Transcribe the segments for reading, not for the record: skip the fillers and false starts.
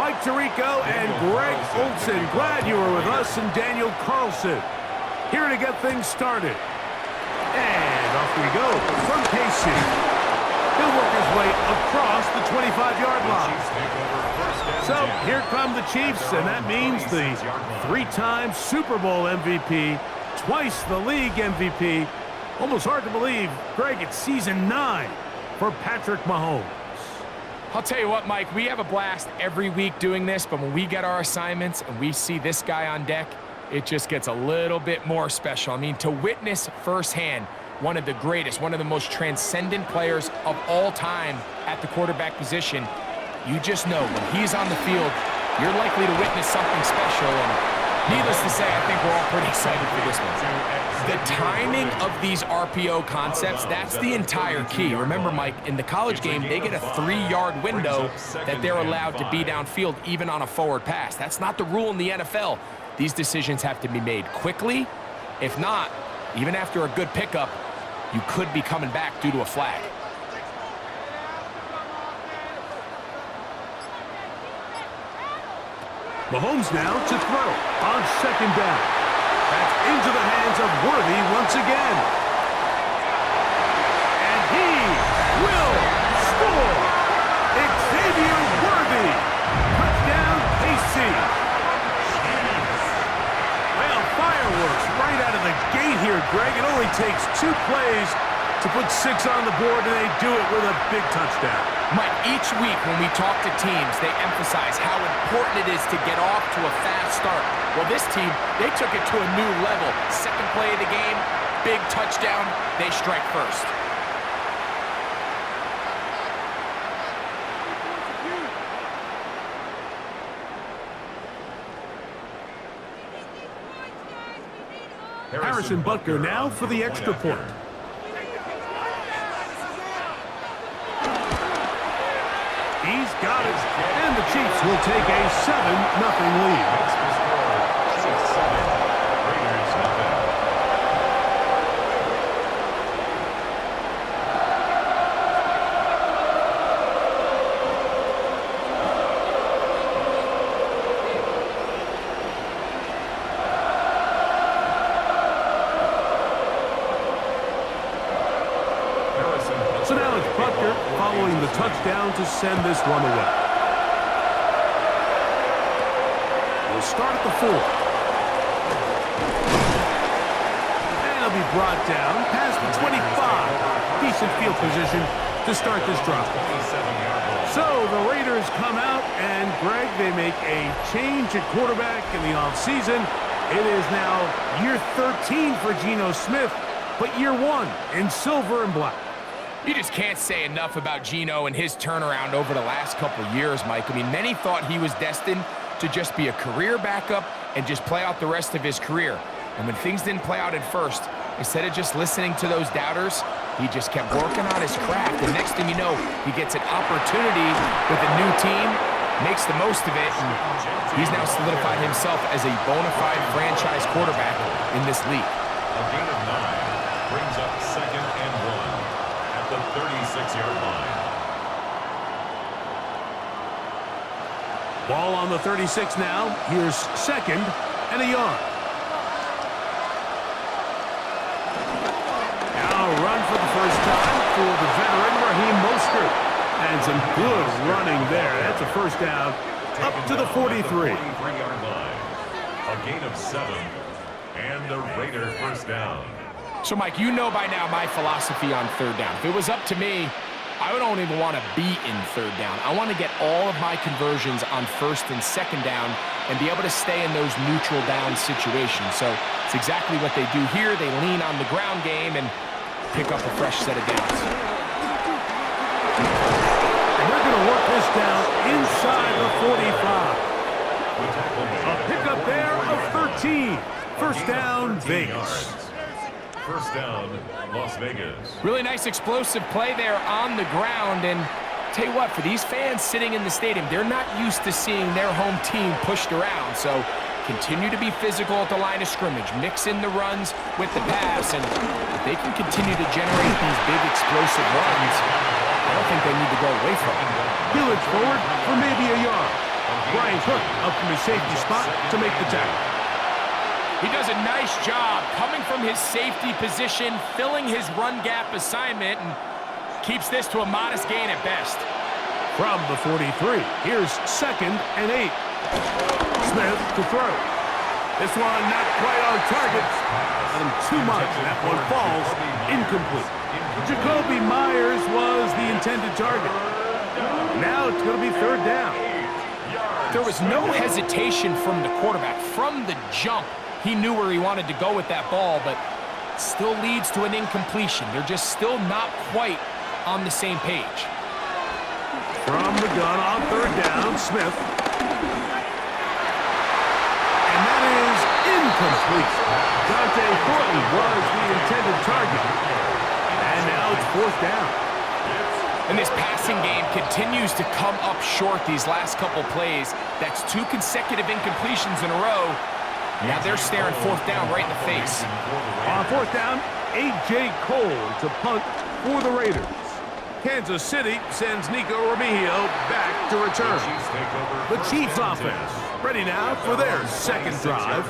Mike Tirico and Greg Olson. Glad you were with us, and Daniel Carlson here to get things started. And off we go from KC. He'll work his way across the 25-yard line. So here come the Chiefs, and that means the three-time Super Bowl MVP, twice the league MVP. Almost hard to believe, Greg, it's season 9 for Patrick Mahomes. I'll tell you what, Mike, we have a blast every week doing this, but when we get our assignments and we see this guy on deck, it just gets a little bit more special. I mean, to witness firsthand one of the greatest, one of the most transcendent players of all time at the quarterback position, you just know when he's on the field, you're likely to witness something special. And needless to say, I think we're all pretty excited for this one. The timing of these RPO concepts, that's the entire key. Remember, Mike, in the college game, they get a 3-yard window that they're allowed to be downfield, even on a forward pass. That's not the rule in the NFL. These decisions have to be made quickly. If not, even after a good pickup, you could be coming back due to a flag. Mahomes now to throw on second down. That's into the hands of Worthy once again. And he will score. Xavier Worthy. Touchdown, KC. Well, fireworks right out of the gate here, Greg. It only takes 2 plays to put 6 on the board, and they do it with a big touchdown. Mike, each week when we talk to teams, they emphasize how important it is to get off to a fast start. Well, this team, they took it to a new level. Second play of the game, big touchdown, they strike first. Harrison Butker now for the extra point. He's got it, and the Chiefs will take a 7-0 lead. So now it's Butker following the touchdown to send this one away. We'll start at the 4. And he'll be brought down past the 25. Decent field position to start this drive. So the Raiders come out, and Greg, they make a change at quarterback in the offseason. It is now year 13 for Geno Smith, but year 1 in silver and black. You just can't say enough about Geno and his turnaround over the last couple of years, Mike. I mean, many thought he was destined to just be a career backup and just play out the rest of his career. And when things didn't play out at first, instead of just listening to those doubters, he just kept working on his craft. And next thing you know, he gets an opportunity with a new team, makes the most of it, and he's now solidified himself as a bona fide franchise quarterback in this league. A gain of 9 brings up 2nd and 1 at the 36-yard line. Ball on the 36 now. Here's 2nd and a yard. Now a run for the first time for the veteran Raheem Mostert. And some good running there. That's a first down up to the 43. 43-yard line. A gain of 7 and the Raider first down. So, Mike, you know by now my philosophy on third down. If it was up to me, I don't even want to be in third down. I want to get all of my conversions on first and second down and be able to stay in those neutral down situations. So it's exactly what they do here. They lean on the ground game and pick up a fresh set of downs. And they're going to work this down inside the 45. A pickup there of 13. First down, Vegas. First down, Las Vegas. Really nice explosive play there on the ground. And tell you what, for these fans sitting in the stadium, they're not used to seeing their home team pushed around. So continue to be physical at the line of scrimmage. Mix in the runs with the pass. And if they can continue to generate these big explosive runs, I don't think they need to go away from it. He'll forward for maybe a yard. Brian Cook up from his safety spot to make the tackle. He does a nice job coming from his safety position, filling his run gap assignment, and keeps this to a modest gain at best. From the 43, here's 2nd and 8. Smith to throw. This one not quite on target. Not him too much, and that one falls incomplete. Jacoby Myers was the intended target. Now it's going to be 3rd down. There was no hesitation from the quarterback. From the jump, he knew where he wanted to go with that ball, but still leads to an incompletion. They're just still not quite on the same page. From the gun on 3rd down, Smith. And that is incomplete. Dante Thornton was the intended target. And now it's 4th down. And this passing game continues to come up short these last couple plays. That's 2 consecutive incompletions in a row. Now they're staring 4th down right in the face. On 4th down, A.J. Cole to punt for the Raiders. Kansas City sends Nico Remigio back to return. The Chiefs offense ready now for their 2nd drive.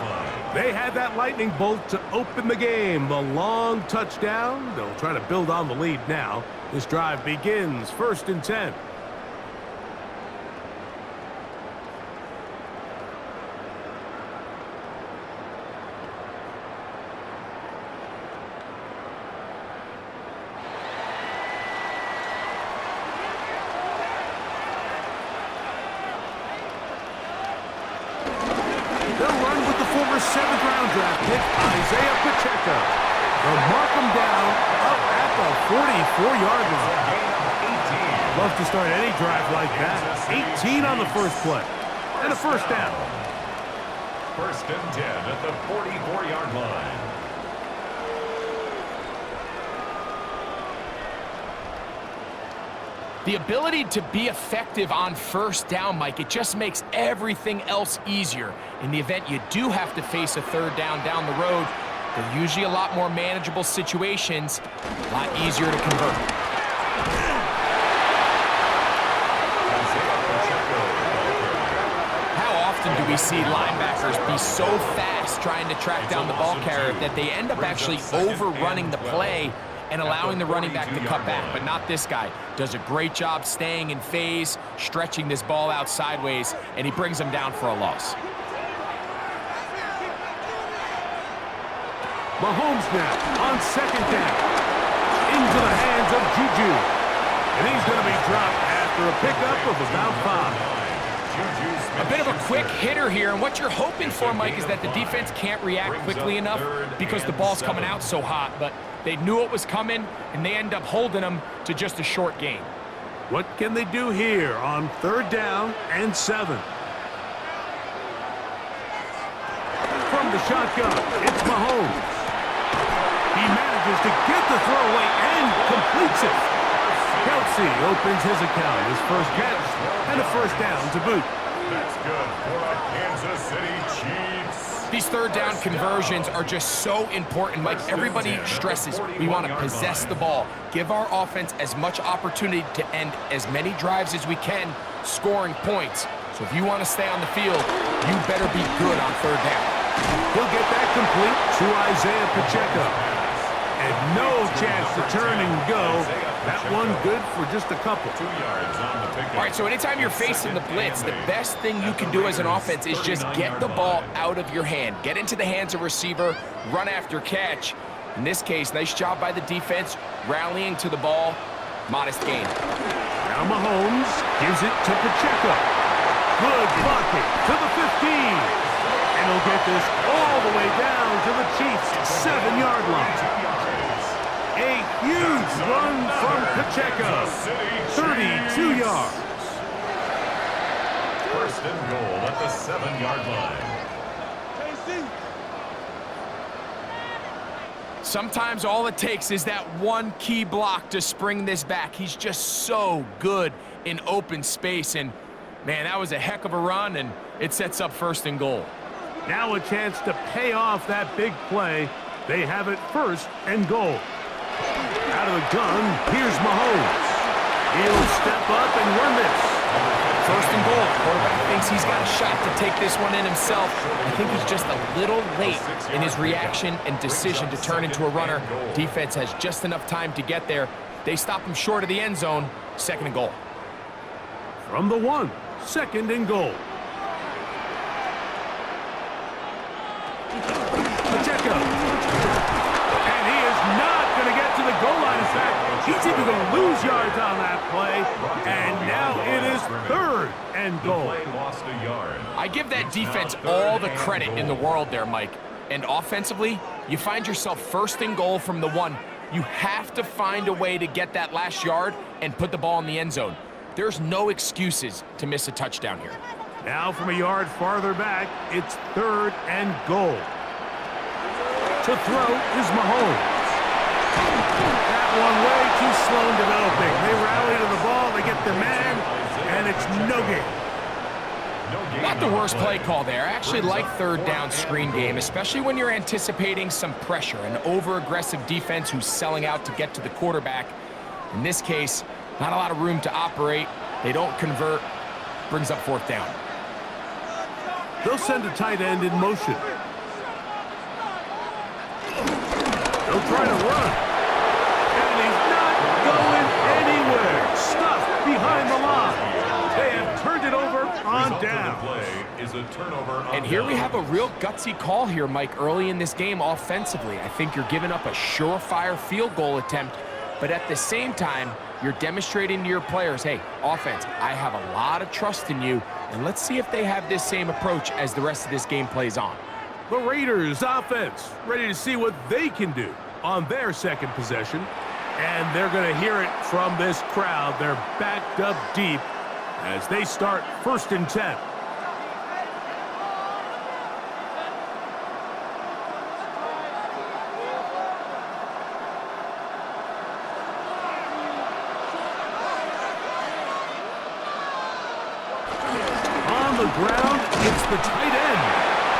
They had that lightning bolt to open the game. The long touchdown. They'll try to build on the lead now. This drive begins 1st and 10. They'll run with the former 7th-round draft pick, Isaiah Pacheco. They'll mark him down up at the 44-yard line. Love to start any drive like that. 18 on the first play. And a 1st down. 1st and 10 at the 44-yard line. The ability to be effective on 1st down, Mike, it just makes everything else easier. In the event you do have to face a 3rd down the road, they're usually a lot more manageable situations, a lot easier to convert. How often do we see linebackers be so fast trying to track down the ball carrier that they end up actually overrunning the play and allowing the running back to cut back? But not this guy. Does a great job staying in phase, stretching this ball out sideways, and he brings him down for a loss. Mahomes now on 2nd down. Into the hands of Juju. And he's going to be dropped after a pickup of about 5. A bit of a quick hitter here, and what you're hoping for, Mike, is that the defense can't react quickly enough because the ball's coming out so hot, but they knew it was coming, and they end up holding them to just a short gain. What can they do here on 3rd down and 7? From the shotgun, it's Mahomes. He manages to get the throw away and completes it. Kelsey opens his account, his 1st catch, and a 1st down to boot. That's good for the Kansas City Chiefs. These 3rd down conversions are just so important, Mike. Everybody stresses we want to possess the ball, give our offense as much opportunity to end as many drives as we can, scoring points. So if you want to stay on the field, you better be good on 3rd down. He'll get that complete to Isaiah Pacheco. And no chance to turn and go. That one good for just a couple. 2 yards on the pickup. All right, so anytime you're facing the blitz, the best thing you can do as an offense is just get the ball out of your hand. Get into the hands of receiver, run after catch. In this case, nice job by the defense, rallying to the ball. Modest gain. Now Mahomes gives it to Pacheco. Good blocking to the 15. And he'll get this all the way down to the Chiefs' 7-yard line. A huge run from Pacheco. 32 yards. 1st and goal at the 7-yard line. Sometimes all it takes is that one key block to spring this back. He's just so good in open space. And, man, that was a heck of a run, and it sets up 1st and goal. Now a chance to pay off that big play. They have it 1st and goal. Out of the gun, here's Mahomes. He'll step up and run this. First and goal. Quarterback thinks he's got a shot to take this one in himself. I think he's just a little late in his reaction and decision to turn into a runner. Defense has just enough time to get there. They stop him short of the end zone. Second and goal. From the 1, second and goal. Pacheco. And he is not going to get to the goal line. In fact, he's even going to lose yards on that play. And now it is third and goal. I give that defense all the credit in the world there, Mike. And offensively, you find yourself first and goal from the 1. You have to find a way to get that last yard and put the ball in the end zone. There's no excuses to miss a touchdown here. Now from a yard farther back, it's third and goal. To throw is Mahomes. That one way too slow in developing. They rally to the ball, they get the man, and it's no gain. Not the worst play call there. I actually like third down screen game, especially when you're anticipating some pressure, an over-aggressive defense who's selling out to get to the quarterback. In this case, not a lot of room to operate. They don't convert. Brings up fourth down. They'll send a tight end in motion. They'll try to run. And he's not going anywhere. Stuffed behind the line. They have turned it over on down. And here we have a real gutsy call here, Mike, early in this game offensively. I think you're giving up a surefire field goal attempt, but at the same time, you're demonstrating to your players, hey, offense, I have a lot of trust in you, and let's see if they have this same approach as the rest of this game plays on. The Raiders offense ready to see what they can do on their second possession. And they're going to hear it from this crowd. They're backed up deep as they start first and 10. On the ground, it's the tight end.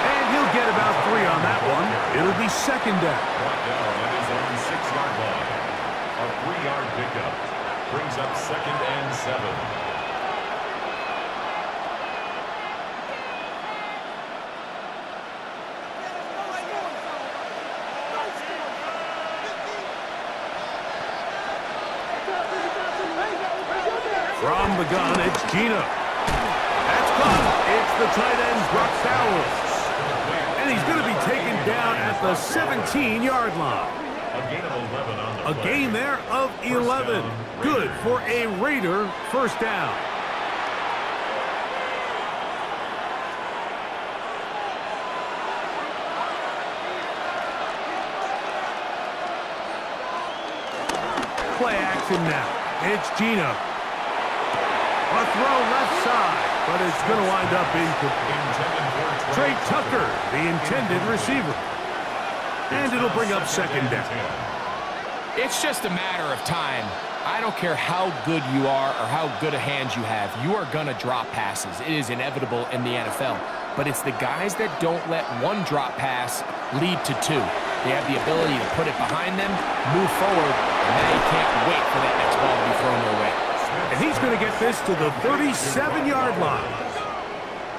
And he'll get about 3 on that one. It'll be second down. Brought down at his own 6-yard line. A 3-yard pickup brings up second and 7. From the gun, it's Gino. That's caught. It's the tight end, Brock Fowles. And he's going to be taken down at the 17-yard line. A gain of 11 on the A gain there of 11. Good for a Raider first down. Play action now. It's Gino. A throw left side, but it's going to wind up incomplete. Trey Tucker, the intended receiver. And it'll bring up second down. It's just a matter of time. I don't care how good you are or how good a hand you have. You are going to drop passes. It is inevitable in the NFL. But it's the guys that don't let one drop pass lead to 2. They have the ability to put it behind them, move forward, and now you can't wait for that next ball to be thrown their way. And he's going to get this to the 37-yard line.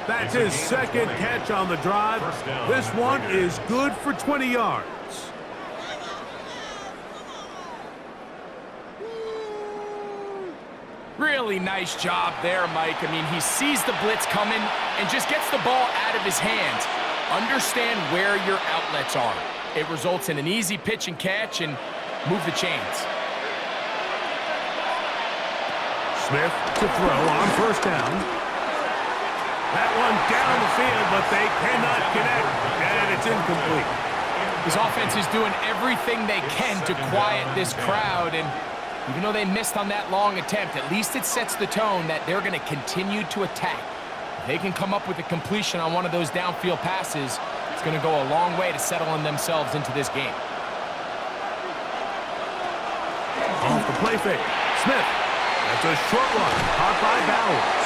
That's his second catch on the drive. This one is good for 20 yards. Really nice job there, Mike. I mean, he sees the blitz coming and just gets the ball out of his hands. Understand where your outlets are. It results in an easy pitch and catch and move the chains. Smith to throw on first down. That one down the field, but they cannot connect, and it's incomplete. His offense is doing everything they can to quiet this crowd, and even though they missed on that long attempt, at least it sets the tone that they're going to continue to attack. If they can come up with a completion on one of those downfield passes, it's going to go a long way to settling themselves into this game. Off the play fake. Smith. That's a short one. Caught by Bowers.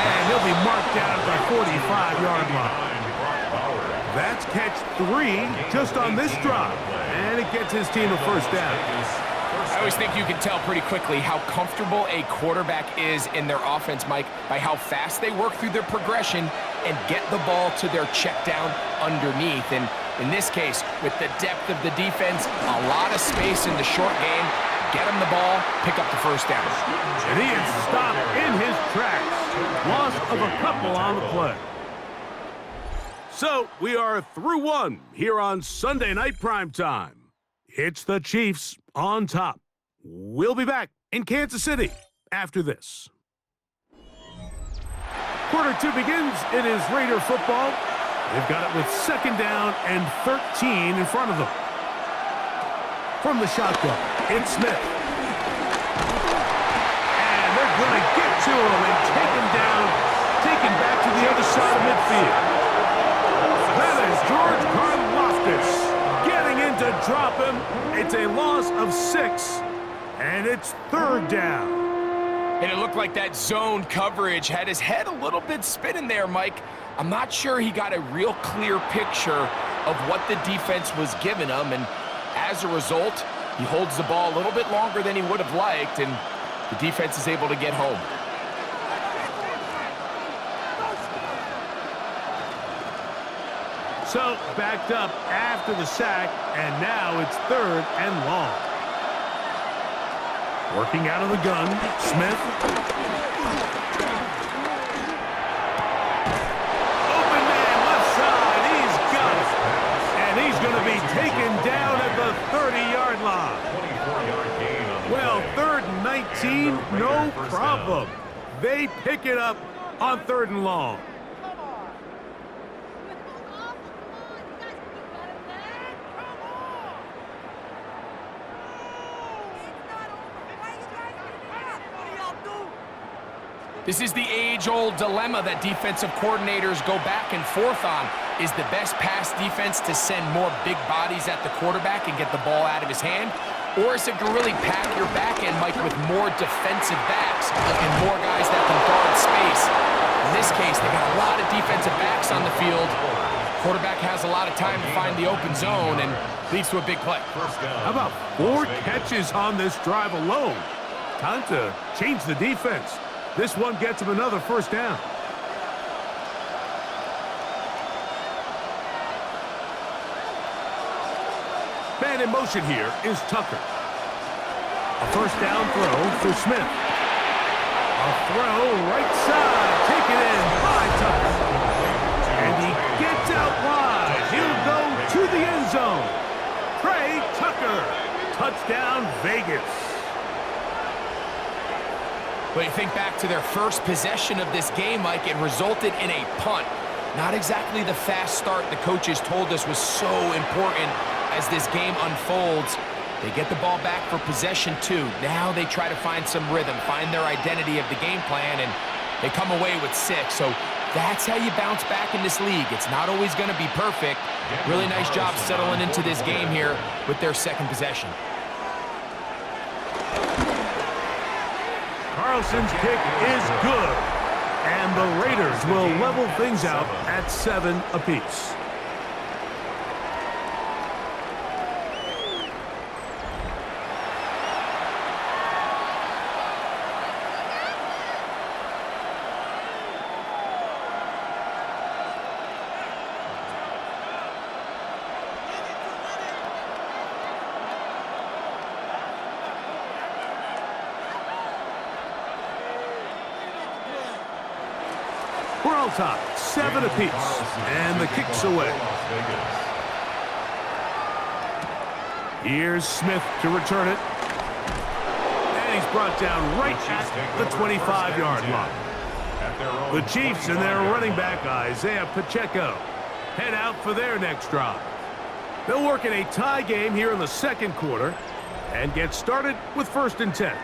And he'll be marked down at the 45-yard line. That's catch 3 just on this drive. And it gets his team a first down. I always think you can tell pretty quickly how comfortable a quarterback is in their offense, Mike, by how fast they work through their progression and get the ball to their check down underneath. And in this case, with the depth of the defense, a lot of space in the short game, get him the ball, pick up the first down. And he is stopped in his tracks. Loss of a couple on the play. So we are through one here on Sunday Night Primetime. It's the Chiefs on top. We'll be back in Kansas City after this. Quarter two begins. It is Raider football. They've got it with 2nd down and 13 in front of them. From the shotgun, it's Smith. And they're going to get to him and take him down, take him back to the other side of midfield. That is George Karlaftis getting in to drop him. It's a loss of 6, and it's 3rd down. And it looked like that zone coverage had his head a little bit spinning there, Mike. I'm not sure he got a real clear picture of what the defense was giving him, and as a result, he holds the ball a little bit longer than he would have liked, and the defense is able to get home. So, backed up after the sack, and now it's 3rd and long. Working out of the gun, Smith. Open man, left side, he's got it. And he's going to be taken down at the 30-yard line. 24-yard gain on the Well, play. 3rd and 19, no problem. They pick it up on 3rd and long. This is the age-old dilemma that defensive coordinators go back and forth on. Is the best pass defense to send more big bodies at the quarterback and get the ball out of his hand? Or is it to really pack your back end, Mike, with more defensive backs and more guys that can guard space? In this case, they got a lot of defensive backs on the field. Quarterback has a lot of time to find the open zone and leads to a big play. How about 4 catches on this drive alone? Time to change the defense. This one gets him another 1st down. Man in motion here is Tucker. A 1st down throw for Smith. A throw right side, taken in by Tucker. And he gets out wide. He'll go to the end zone. Trey Tucker. Touchdown, Vegas. But you think back to their first possession of this game, Mike, it resulted in a punt. Not exactly the fast start the coaches told us was so important as this game unfolds. They get the ball back for possession 2. Now they try to find some rhythm, find their identity of the game plan, and they come away with 6. So that's how you bounce back in this league. It's not always going to be perfect. Really nice job settling into this game here with their 2nd possession. Carlson's kick is good, and the Raiders will level things out at 7 apiece. We're on top, 7 apiece, and the kick's away. Here's Smith to return it. And he's brought down right at the 25-yard line. The Chiefs and their running back, Isaiah Pacheco, head out for their next drive. They'll work in a tie game here in the 2nd quarter and get started with 1st and 10.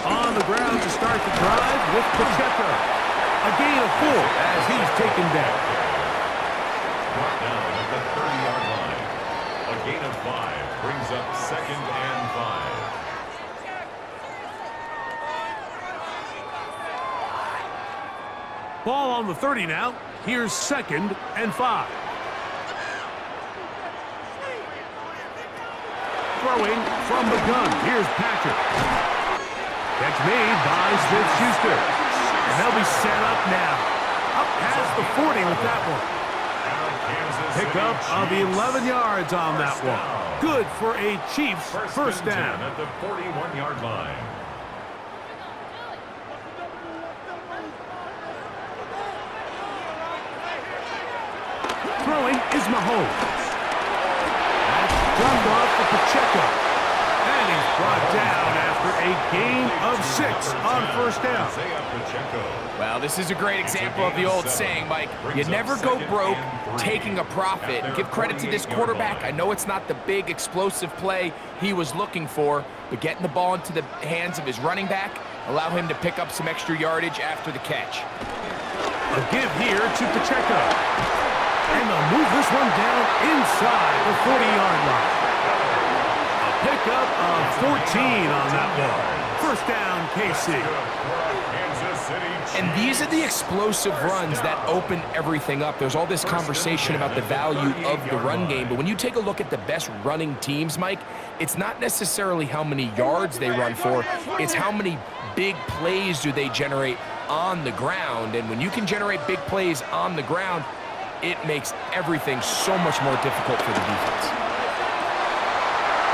On the ground to start the drive with Pacheco. A gain of 4 as he's taken down. Brought down at the 30-yard line. gain of 5 brings up 2nd and 5. Ball on the 30 now. Here's 2nd and 5. Throwing from the gun. Here's Patrick. Catch made by Smith-Schuster. And they'll be set up now. Up past the 40 with that one. Pickup of 11 yards on that one. Good for a Chiefs first down. At the 41-yard line. Throwing is Mahomes. That's jumped off for Pacheco. And he's brought down after a gain of 6 on first down. Well, this is a great example of the old saying, Mike. You never go broke taking a profit. Give credit to this quarterback. I know it's not the big explosive play he was looking for, but getting the ball into the hands of his running back allow him to pick up some extra yardage after the catch. A give here to Pacheco. And they'll move this one down inside the 40-yard line. A pickup of 14 on that one. First down, KC. And these are the explosive runs that open everything up. There's all this conversation about the value of the run game, but when you take a look at the best running teams, Mike, it's not necessarily how many yards they run for, it's how many big plays do they generate on the ground. And when you can generate big plays on the ground, it makes everything so much more difficult for the defense.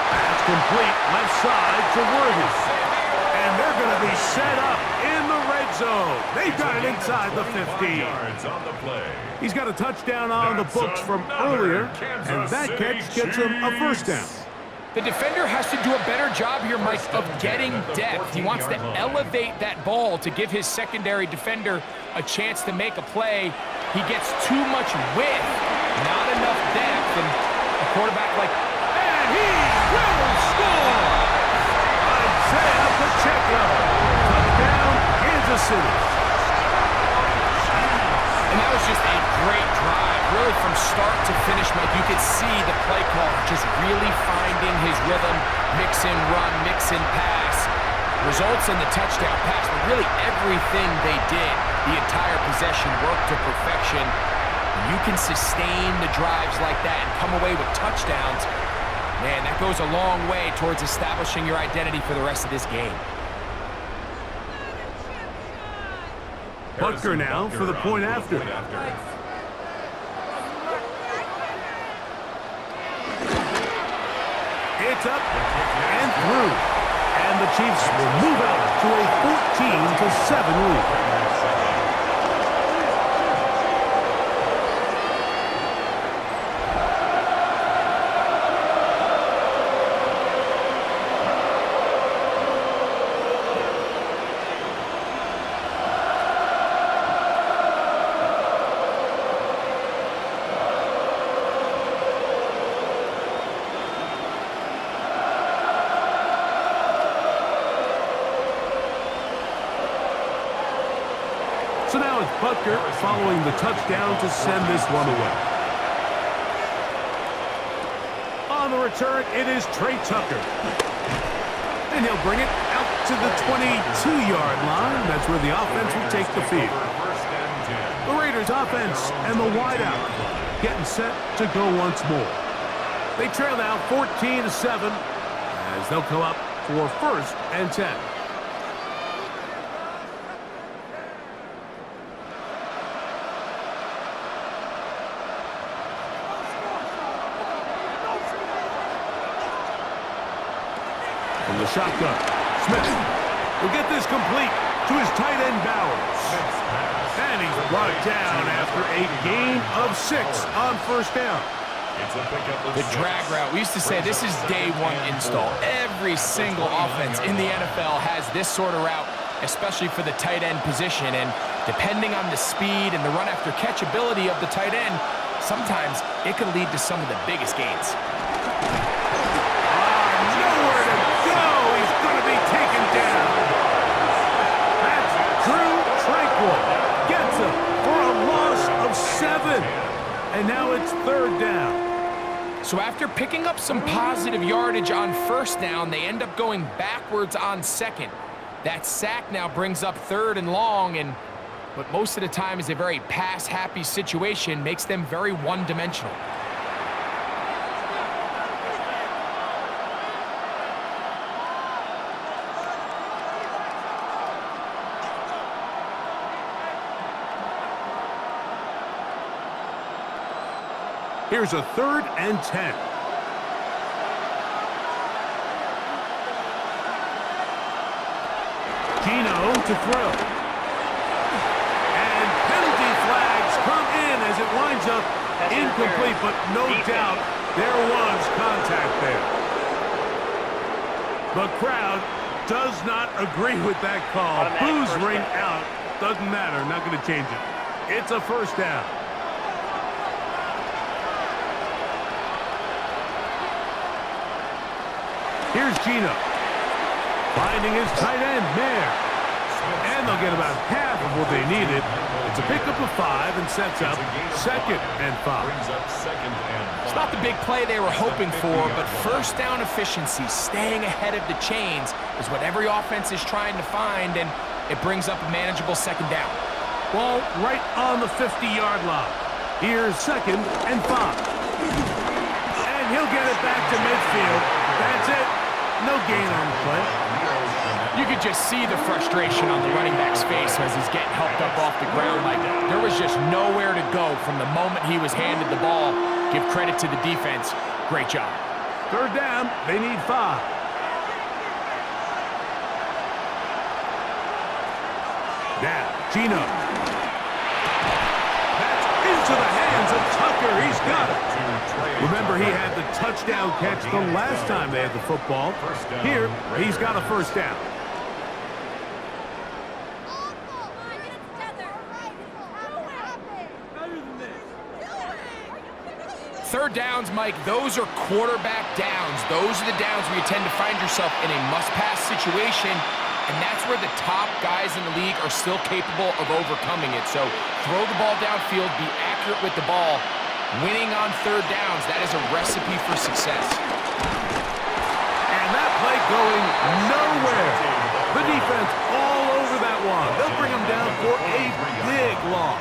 That's complete left side to Worthy. And they're going to be set up in the red zone. They've got it inside the 50. He's got a touchdown on the books from earlier, and that catch gets him a first down. The defender has to do a better job here, Mike, of getting depth. He wants to elevate that ball to give his secondary defender a chance to make a play. He gets too much width, not enough depth, and a quarterback like... And he will score! Isaiah Pacheco. Touchdown, Kansas City. And that was just a great drive. Really from start to finish, Mike, you could see the play call just really finding his rhythm. Mix in run, mix in pass. Results in the touchdown pass, but really everything they did, the entire possession worked to perfection. When you can sustain the drives like that and come away with touchdowns, man, that goes a long way towards establishing your identity for the rest of this game. Butker now for the point after. It's up and through. And the Chiefs will move out to a 14-7 lead. So now it's Butker following the touchdown to send this one away. On the return, it is Trey Tucker. And he'll bring it out to the 22-yard line. That's where the offense will take the field. The Raiders offense and the wideout getting set to go once more. They trail now 14-7 as they'll come up for first and 10. From the shotgun, Smith will get this complete to his tight end Bowers. And he's brought down after a gain of 6 on first down. The drag route, we used to say this is day one install. Every single offense in the NFL has this sort of route, especially for the tight end position. And depending on the speed and the run after catch ability of the tight end, sometimes it can lead to some of the biggest gains. Nowhere to go. He's going to be taken down. That's Drew Tranquil. Gets him for a loss of 7. And now it's third down. So after picking up some positive yardage on first down, they end up going backwards on second. That sack now brings up 3rd and long, and what most of the time is a very pass-happy situation makes them very one-dimensional. Here's a 3rd and 10. Gino to throw. And penalty flags come in as it winds up incomplete, but no doubt there was contact there. The crowd does not agree with that call. Boos ring out. Doesn't matter. Not going to change it. It's a first down. Here's Gino. Finding his tight end, Mayer. And they'll get about half of what they needed. It's a pickup of 5 and sets up 2nd and 5. It's not the big play they were hoping for, but first down efficiency, staying ahead of the chains, is what every offense is trying to find, and it brings up a manageable 2nd down. Ball right on the 50-yard line. Here's 2nd and 5. And he'll get it back to midfield. That's it. No gain on the play. You could just see the frustration on the running back's face as he's getting helped up off the ground. Like, there was just nowhere to go from the moment he was handed the ball. Give credit to the defense. Great job. 3rd down. They need 5. Now, Gino. That's into the hands of Tucker. He's got it. Remember, he had the touchdown catch the last time they had the football. Here, he's got a first down. Third downs, Mike, those are quarterback downs. Those are the downs where you tend to find yourself in a must-pass situation, and that's where the top guys in the league are still capable of overcoming it. So throw the ball downfield, be accurate with the ball. Winning on third downs, that is a recipe for success. And that play going nowhere. The defense all over that one. They'll bring them down for a big loss.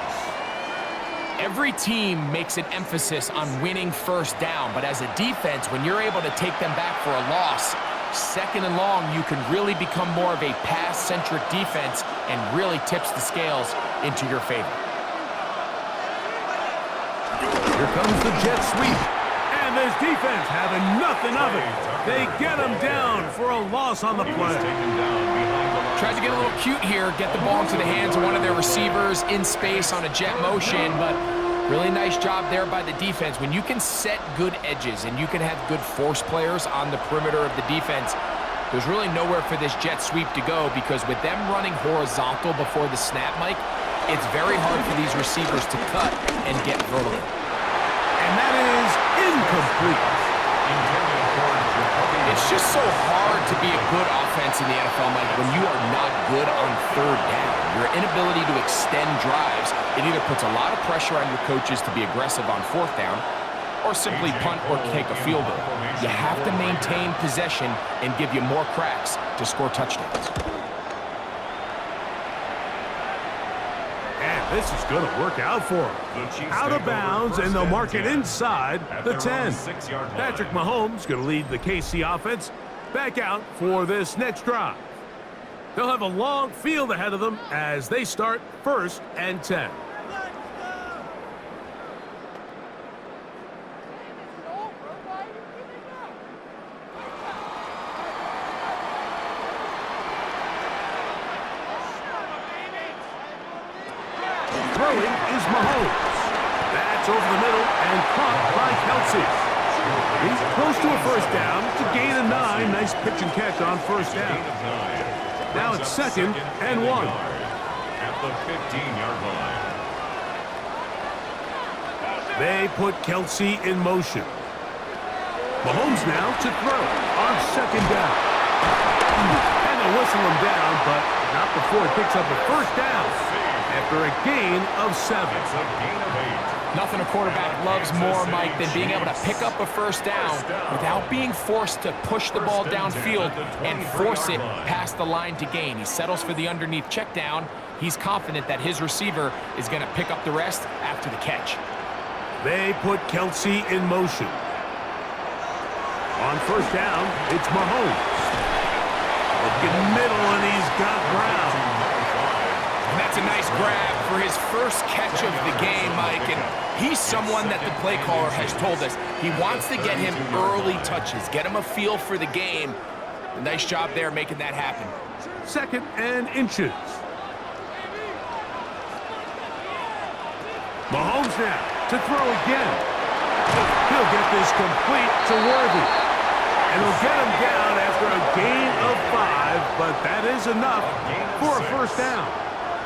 Every team makes an emphasis on winning first down, but as a defense, when you're able to take them back for a loss, 2nd and long, you can really become more of a pass-centric defense and really tips the scales into your favor. Here comes the jet sweep. And this defense having nothing of it. They get him down for a loss on the play. Tried to get a little cute here, get the ball into the hands of one of their receivers in space on a jet motion, but really nice job there by the defense. When you can set good edges and you can have good force players on the perimeter of the defense, there's really nowhere for this jet sweep to go, because with them running horizontal before the snap, Mike, it's very hard for these receivers to cut and get vertical. And that is incomplete. It's just so hard to be a good offense in the NFL, Mike, when you are not good on third down. Your inability to extend drives, it either puts a lot of pressure on your coaches to be aggressive on 4th down, or simply punt or take a field goal. You have to maintain possession and give you more cracks to score touchdowns. And this is going to work out for them. Out of bounds, and they'll mark it inside the 10. Patrick Mahomes going to lead the KC offense back out for this next drive. They'll have a long field ahead of them as they start 1st and 10. Throwing is Mahomes. That's over the middle and caught by Kelsey. He's close to a first down to gain a 9. Nice pitch and catch on first down. Now it's 2nd and 1. At the 15-yard line. They put Kelsey in motion. Mahomes now to throw on 2nd down. And they'll whistle him down, but not before he picks up a first down after a gain of 7. It's a gain of 8. Nothing a quarterback loves more, Mike, than being able to pick up a first down without being forced to push the ball downfield and force it past the line to gain. He settles for the underneath check down. He's confident that his receiver is going to pick up the rest after the catch. They put Kelsey in motion. On first down, it's Mahomes. Looking middle, and he's got Brown. And that's a nice grab for his first catch of the game, Mike. And he's someone that the play caller has told us he wants to get him early touches, get him a feel for the game. A nice job there making that happen. 2nd and inches. Mahomes now to throw again. He'll get this complete to Worthy. And he'll get him down after a gain of 5, but that is enough for a first down.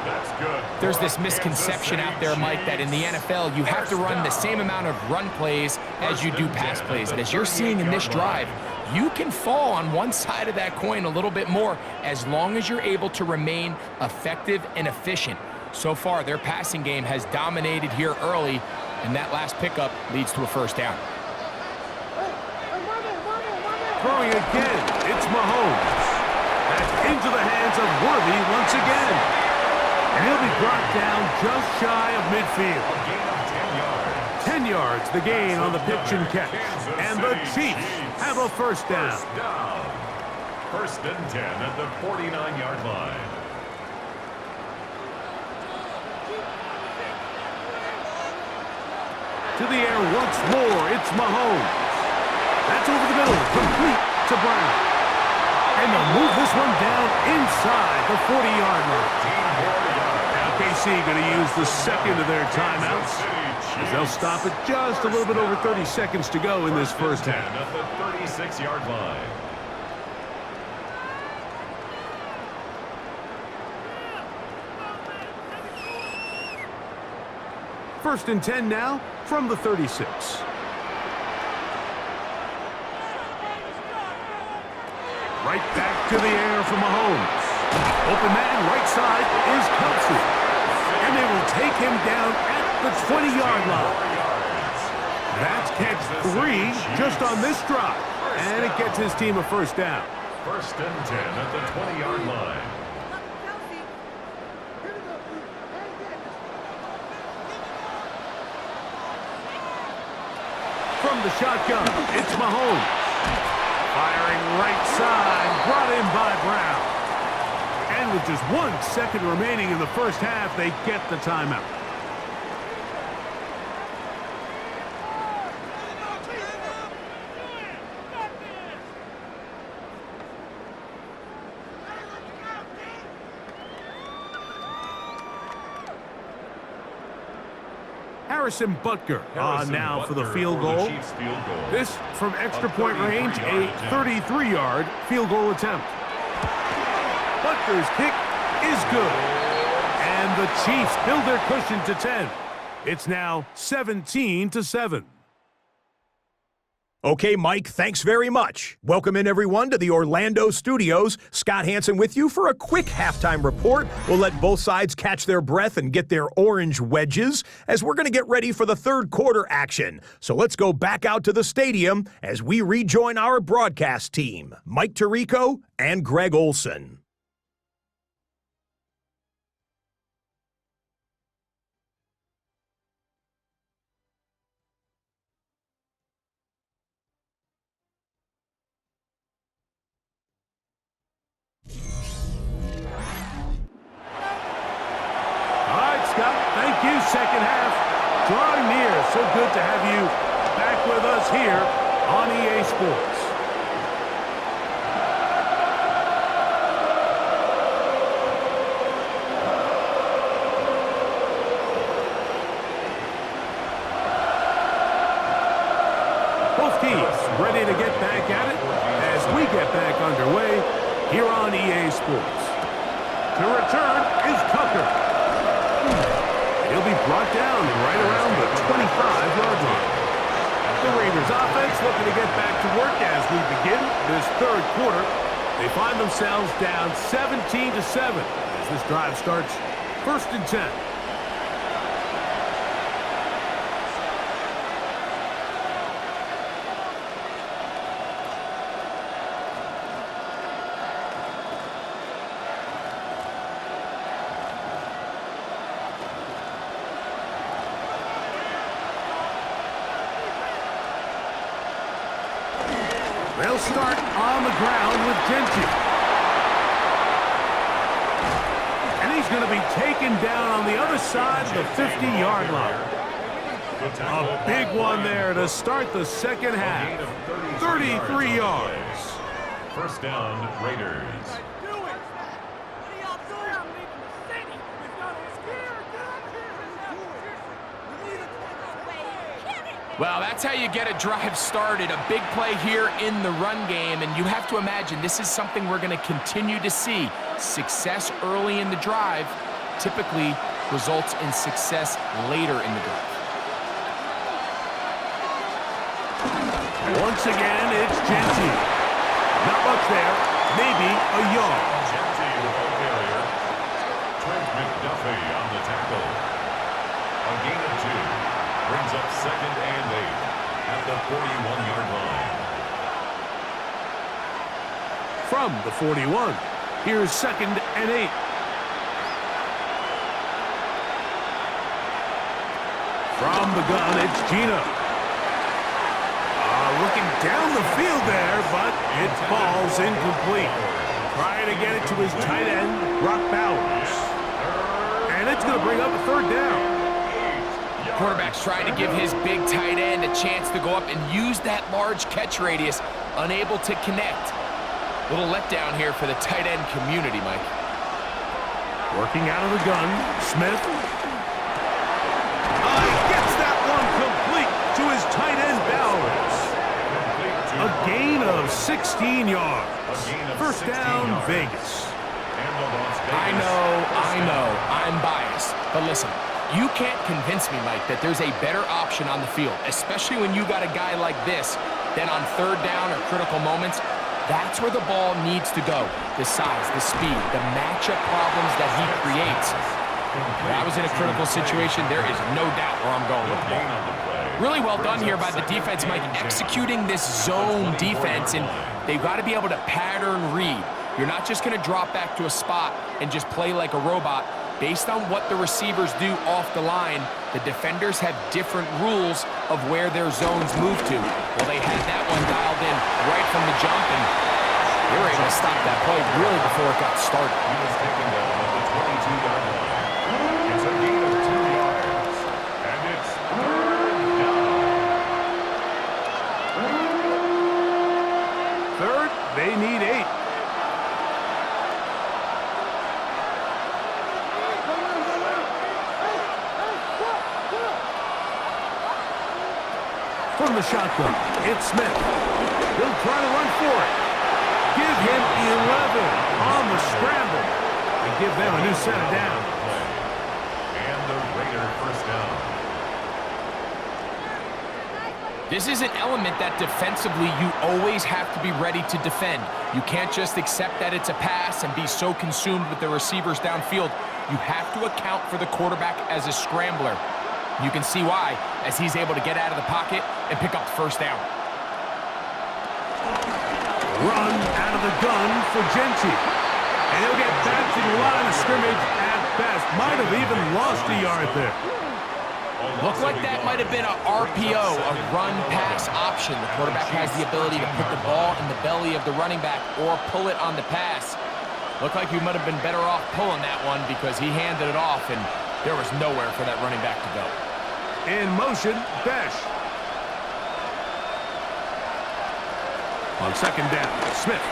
That's good. There's this misconception out there, Mike, that in the NFL, you have to run the same amount of run plays as you do pass plays. And as you're seeing in this drive, you can fall on one side of that coin a little bit more as long as you're able to remain effective and efficient. So far, their passing game has dominated here early, and that last pickup leads to a first down. Throwing again, it's Mahomes. That's into the hands of Worthy once again. And he'll be brought down just shy of midfield. A gain of 10 10 yards. yards, the gain on the pitch and catch. And the Chiefs have a first down. First and 10 at the 49-yard line. To the air once more, it's Mahomes. That's over the middle, complete to Brown. And they'll move this one down inside the 40-yard line. Now KC going to use the second of their timeouts, as they'll stop it just a little bit over 30 seconds to go in this first half. At the 36-yard line. First and 10 now from the 36. Right back to the air for Mahomes. Open man, right side is Kelsey. And they will take him down at the 20-yard line. That's catch 3 just on this drive. And it gets his team a first down. First and 10 at the 20-yard line. From the shotgun, it's Mahomes. Firing right side, brought in by Brown. And with just 1 second remaining in the first half, they get the timeout. Harrison Butker now for the field goal. This from extra point range, a 33-yard field goal attempt. Butker's kick is good. And the Chiefs build their cushion to 10. It's now 17-7. Okay, Mike, thanks very much. Welcome in, everyone, to the Orlando studios. Scott Hansen with you for a quick halftime report. We'll let both sides catch their breath and get their orange wedges as we're going to get ready for the third quarter action. So let's go back out to the stadium as we rejoin our broadcast team, Mike Tirico and Greg Olson. Second half drawing near. So good to have you back with us here on EA Sports. Both teams ready to get back at it as we get back underway here on EA Sports. To return is Tucker. He'll be brought down right around the 25-yard line. The Raiders offense looking to get back to work as we begin this third quarter. They find themselves down 17-7 as this drive starts first and 10. They'll start on the ground with Genty. And he's going to be taken down on the other side of the 50-yard line. A big one there to start the second half. 33 yards. First down, Raiders. Well, that's how you get a drive started. A big play here in the run game, and you have to imagine this is something we're going to continue to see. Success early in the drive typically results in success later in the drive. Once again, it's Genty. Not much there. Maybe a yard. Genty with the carrier. Trent McDuffie on the tackle. A gain of 2. Brings up 2nd and 8 at the 41-yard line. From the 41, here's 2nd and 8. From the gun, it's Gina. Looking down the field there, but it falls incomplete. Trying to get it to his tight end, Brock Bowers. And it's going to bring up a 3rd down. Quarterback's trying to give his big tight end a chance to go up and use that large catch radius, unable to connect. Little letdown here for the tight end community, Mike. Working out of the gun, Smith. He gets that one complete to his tight end, Bowers. A gain of 16 yards. First down, Vegas. I know, I'm biased. But listen, you can't convince me, Mike, that there's a better option on the field, especially when you got a guy like this, then on 3rd down or critical moments, that's where the ball needs to go. The size, the speed, the matchup problems that he creates. If I was in a critical situation, there is no doubt where I'm going with the ball. Really well done here by the defense, Mike, executing this zone defense, and they've got to be able to pattern read. You're not just going to drop back to a spot and just play like a robot. Based on what the receivers do off the line, the defenders have different rules of where their zones move to. Well, they had that one dialed in right from the jump, and they were able to stop that play really before it got started. He was taken down at the 22-yard line. It's a gain of 2 yards, and it's 3rd down. 3rd, they need 8. From the shotgun, it's Smith. He'll try to run for it. Give him 11 on the scramble. And give them a new set of downs. And the Raider first down. This is an element that defensively you always have to be ready to defend. You can't just accept that it's a pass and be so consumed with the receivers downfield. You have to account for the quarterback as a scrambler. You can see why, as he's able to get out of the pocket and pick up the first down. Run out of the gun for Genty. And he'll get back to the line of scrimmage at best. Might have even lost a yard there. Looked like that might have been a RPO, a run-pass option. The quarterback has the ability to put the ball in the belly of the running back or pull it on the pass. Looked like he might have been better off pulling that one because he handed it off, and there was nowhere for that running back to go. In motion, Besh. On 2nd down, Smith.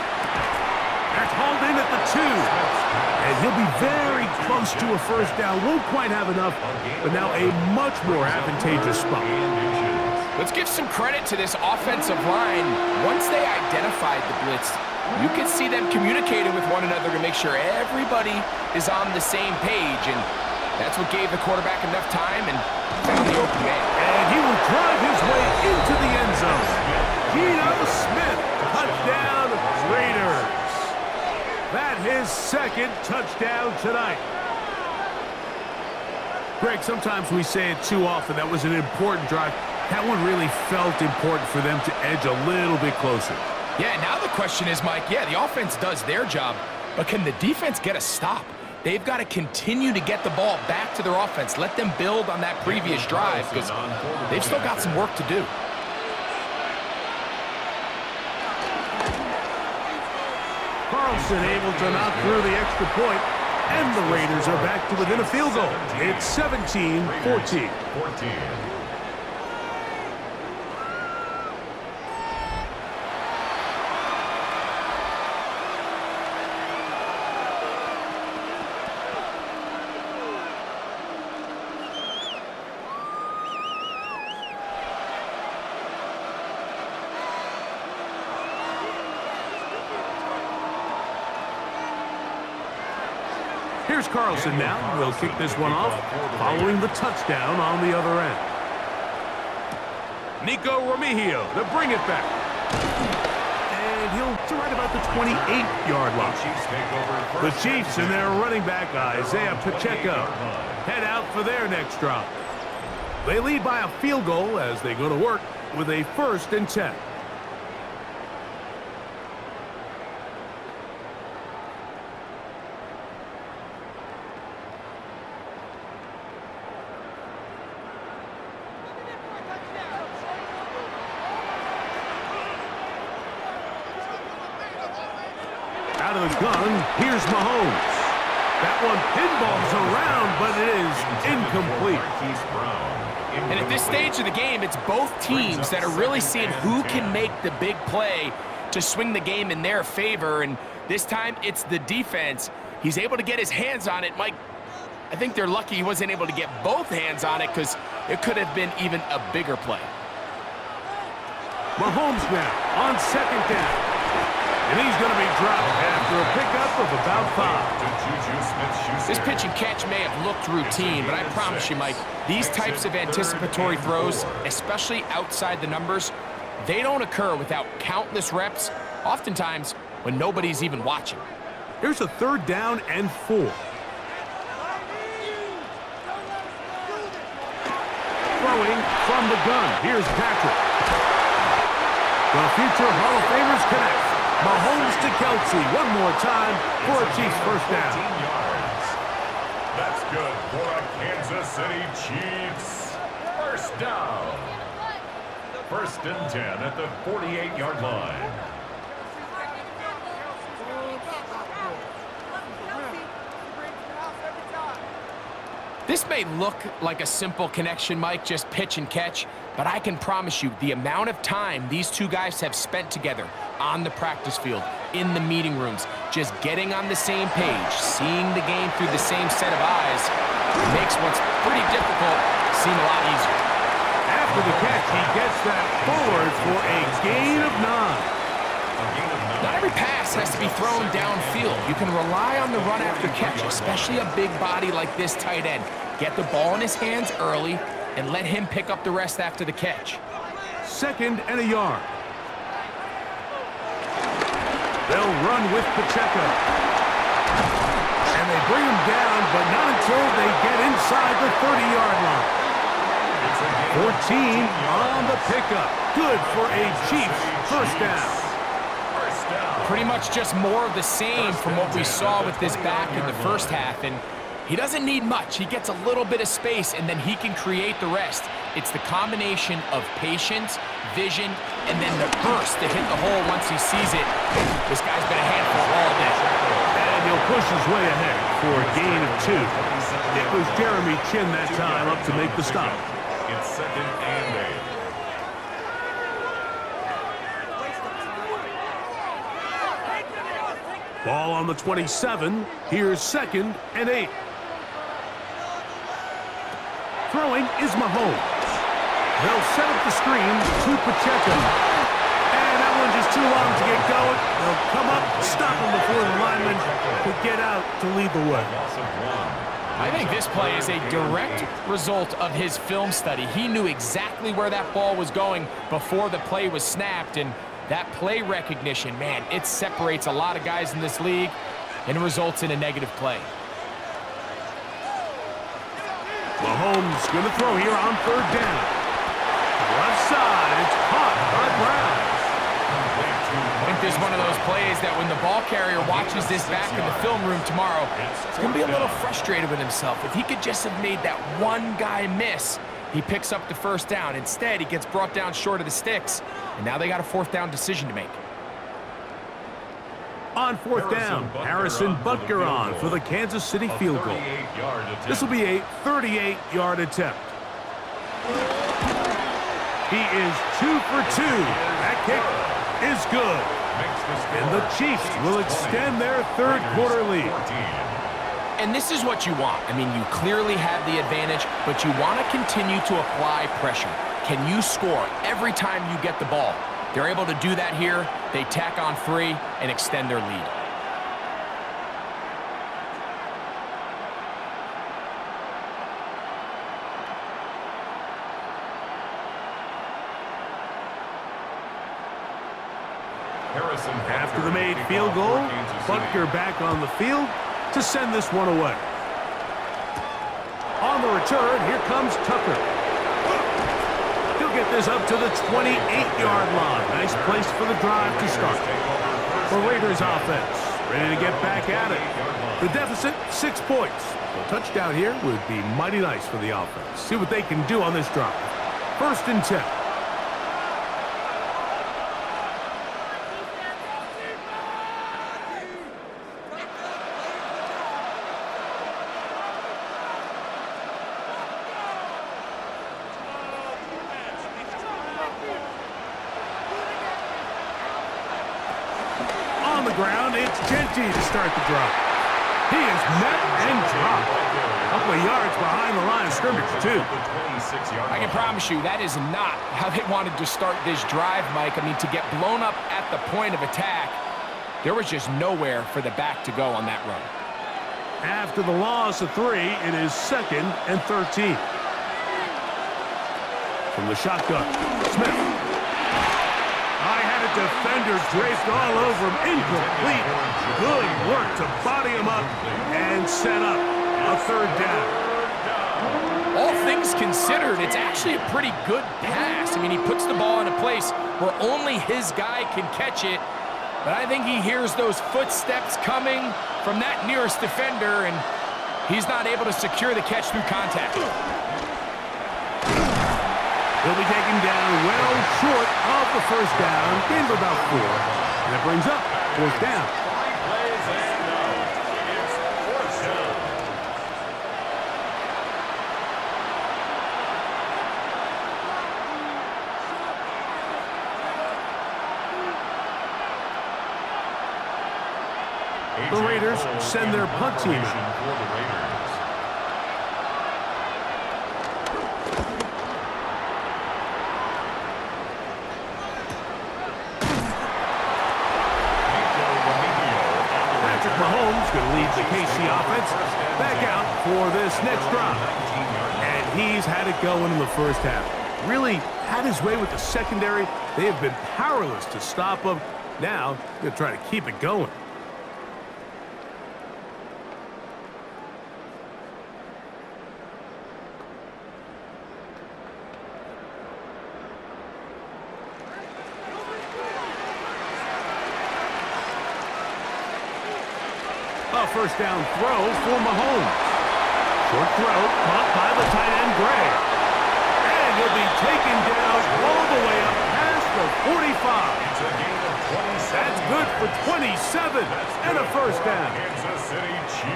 That's hauled in at the 2. And he'll be very close to a first down. Won't quite have enough, but now a much more advantageous spot. Let's give some credit to this offensive line. Once they identified the blitz, you can see them communicating with one another to make sure everybody is on the same page. And that's what gave the quarterback enough time and found the open man. And he will drive his way into the end zone. Geno Smith, touchdown, Raiders. That his 2nd touchdown tonight. Greg, sometimes we say it too often. That was an important drive. That one really felt important for them to edge a little bit closer. Yeah, now the question is, Mike, yeah, the offense does their job, but can the defense get a stop? They've got to continue to get the ball back to their offense. Let them build on that previous drive because they've still got some work to do. Carlson able to knock through the extra point, and the Raiders are back to within a field goal. It's 17-14. Here's Carlson now. He'll kick this one off, following the touchdown on the other end. Nico Remigio to bring it back. And he'll to right about the 28-yard line. The Chiefs and their running back, Isaiah Pacheco, head out for their next drop. They lead by a field goal as they go to work with a 1st and 10. Out of the gun, here's Mahomes. That one pinballs around, but it is incomplete. And at this stage of the game, it's both teams that are really seeing who can make the big play to swing the game in their favor. And this time, it's the defense. He's able to get his hands on it. Mike, I think they're lucky he wasn't able to get both hands on it because it could have been even a bigger play. Mahomes now on 2nd down. And he's going to be dropped after a pickup of about 5. This pitch and catch may have looked routine, but I promise you, Mike, these types of anticipatory throws, especially outside the numbers, they don't occur without countless reps, oftentimes when nobody's even watching. Here's a 3rd down and 4. Throwing from the gun. Here's Patrick. The future Hall of Famers connect. Mahomes to Kelsey one more time for a Chiefs 1st down. Yards. That's good for a Kansas City Chiefs 1st down. 1st and 10 at the 48-yard line. This may look like a simple connection, Mike, just pitch and catch, but I can promise you the amount of time these two guys have spent together on the practice field, in the meeting rooms, just getting on the same page, seeing the game through the same set of eyes, makes what's pretty difficult seem a lot easier. After the catch, he gets that forward for a gain of 9. Not every pass has to be thrown downfield. You can rely on the run after catch, especially a big body like this tight end. Get the ball in his hands early and let him pick up the rest after the catch. 2nd and a yard. They'll run with Pacheco. And they bring him down, but not until they get inside the 30-yard line. 14 on the pickup. Good for a Chiefs 1st down. Pretty much just more of the same from what we saw with this back in the 1st half. And he doesn't need much. He gets a little bit of space, and then he can create the rest. It's the combination of patience, vision, and then the burst to hit the hole once he sees it. This guy's been a handful all day. And he'll push his way ahead for a gain of 2. It was Jeremy Chin that time up to make the stop. It's 2nd and 8. Ball on the 27. Here's 2nd and 8. Throwing is Mahomes. They'll set up the screen to Pacheco. And that one just too long to get going. They'll come up, stop him before the lineman could get out to lead the way. I think this play is a direct result of his film study. He knew exactly where that ball was going before the play was snapped, and that play recognition, man, it separates a lot of guys in this league and results in a negative play. Mahomes going to throw here on 3rd down. Left side, it's caught by Brown. I think there's one of those plays that when the ball carrier watches this back in the film room tomorrow, he's going to be a little frustrated with himself. If he could just have made that one guy miss, he picks up the 1st down. Instead, he gets brought down short of the sticks, and now they got a 4th down decision to make. On fourth down, Harrison Butker on for the Kansas City field goal. This will be a 38-yard attempt. He is 2 for 2. That kick is good. And the Chiefs will extend their third quarter lead. And this is what you want. I mean, you clearly have the advantage, but you want to continue to apply pressure. Can you score every time you get the ball? They're able to do that here. They tack on 3 and extend their lead. After the made field goal, Butker back on the field to send this one away. On the return, here comes Tucker. He'll get this up to the 28-yard line. Nice place for the drive to start. The Raiders offense ready to get back at it. The deficit, 6 points. A touchdown here would be mighty nice for the offense. See what they can do on this drive. 1st and 10. On the ground, it's Genty to start the drive. He is met and dropped. A couple of yards behind the line of scrimmage, too. I can promise you that is not how they wanted to start this drive, Mike. I mean, to get blown up at the point of attack, there was just nowhere for the back to go on that run. After the loss of 3, it is 2nd and 13. From the shotgun, Smith. I had a defender draped all over him. Incomplete. Good work to body him up and set up a 3rd down. All things considered, it's actually a pretty good pass. I mean, he puts the ball in a place where only his guy can catch it. But I think he hears those footsteps coming from that nearest defender, and he's not able to secure the catch through contact. He'll be taken down well short of the 1st down. Gain of about 4. And it brings up 4th down. The Raiders send their punt team out. Mahomes going to lead the KC offense back out for this next drive. And he's had it going in the 1st half. Really had his way with the secondary. They have been powerless to stop him. Now, they're going to try to keep it going. A 1st down throw for Mahomes. Short throw caught by the tight end Gray. And he'll be taken down all the way up past the 45. That's good for 27 and a 1st down.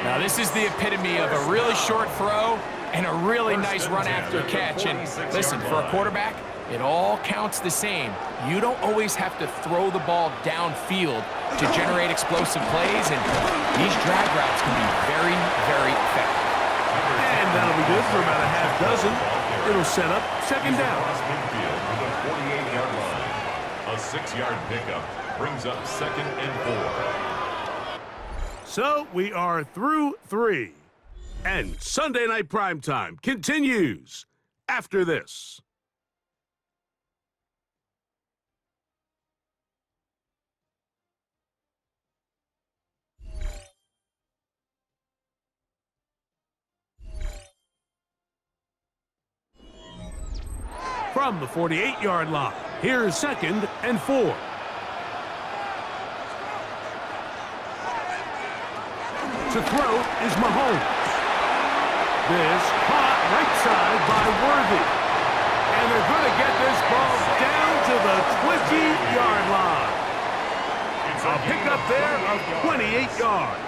Now this is the epitome of a really short throw and a really nice run after catch. And listen, for a quarterback, it all counts the same. You don't always have to throw the ball downfield to generate explosive plays, and these drag routes can be very, very effective. And that'll be good for about a half dozen. It'll set up 2nd down. A 6-yard pickup brings up 2nd and 4. So we are through 3. And Sunday Night Primetime continues after this. From the 48-yard line, here's 2nd and 4. To throw is Mahomes. This caught right side by Worthy. And they're going to get this ball down to the 20-yard line. A A pickup there of 28 yards.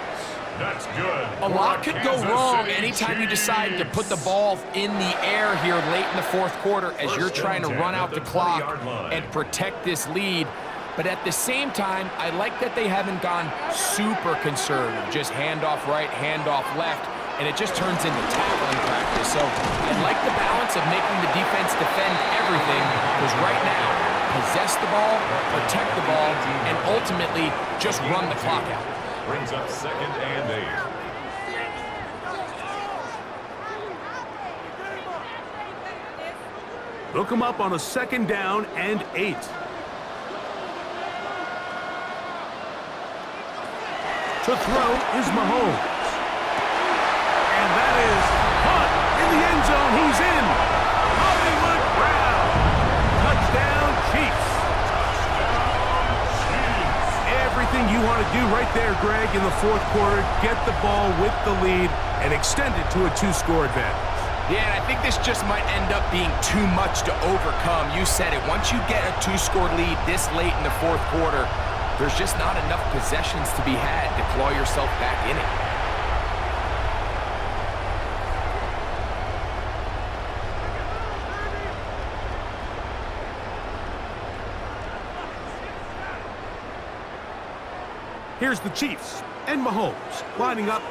That's good. A lot could go wrong anytime you decide to put the ball in the air here late in the fourth quarter as you're trying to run out the clock and protect this lead. But at the same time, I like that they haven't gone super conservative, just handoff right, handoff left, and it just turns into tackling practice. So I like the balance of making the defense defend everything, because right now, possess the ball, protect the ball, and ultimately just run the clock out. Brings up 2nd and 8. They'll come up on a 2nd down and 8. To throw is Mahomes. And that is caught in the end zone. He's in. Hollywood Brown. Touchdown, Chiefs. Everything you want to do right there, Greg, in the fourth quarter. Get the ball with the lead and extend it to a 2-score advantage. Yeah, and I think this just might end up being too much to overcome. You said it. Once you get a 2-score lead this late in the fourth quarter, there's just not enough possessions to be had to claw yourself back in it. Here's the Chiefs and Mahomes lining up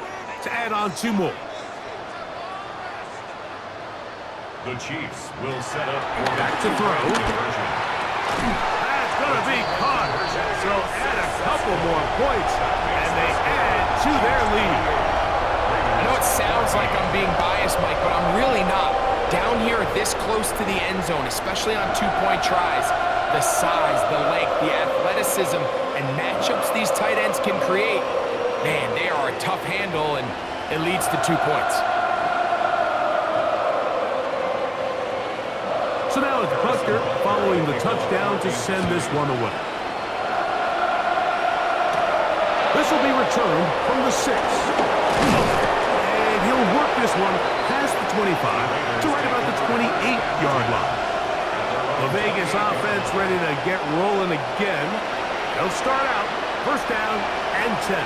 to add on 2 more. The Chiefs will set up Back to throw. That's going to be caught. So add a couple more points, and they add to their lead. I know it sounds like I'm being biased, Mike, but I'm really not. Down here this close to the end zone, especially on 2-point tries, the size, the length, the athleticism, and matchups these tight ends can create, man, they are a tough handle, and it leads to 2 points. So now it's Buster following the touchdown to send this one away. This will be returned from the 6. And he'll work this one past the 25 to right about the 28-yard line. The Vegas offense ready to get rolling again. They'll start out 1st down and 10.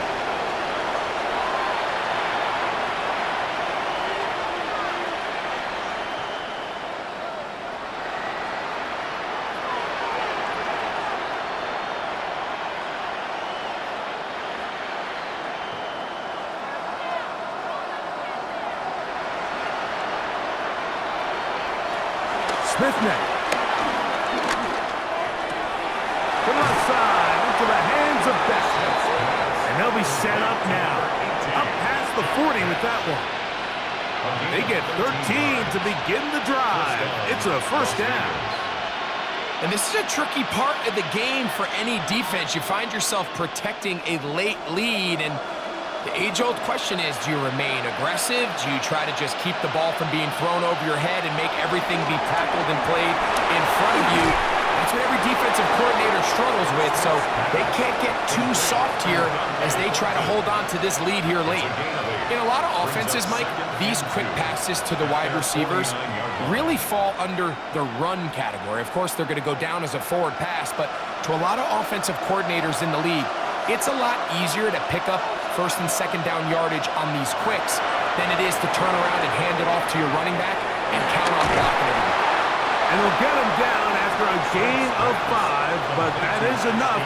Smith next. From outside into the hands of Beckman. And they'll be set up now. Up past the 40 with that one. They get 13 to begin the drive. It's a 1st down. And this is a tricky part of the game for any defense. You find yourself protecting a late lead, and the age-old question is, do you remain aggressive? Do you try to just keep the ball from being thrown over your head and make everything be tackled and played in front of you? That's what every defensive coordinator struggles with, so they can't get too soft here as they try to hold on to this lead here late. In a lot of offenses, Mike, these quick passes to the wide receivers really fall under the run category. Of course, they're going to go down as a forward pass, but to a lot of offensive coordinators in the league, it's a lot easier to pick up 1st and 2nd down yardage on these quicks than it is to turn around and hand it off to your running back and count on blocking it. And they'll get him down after a gain of 5, but that is enough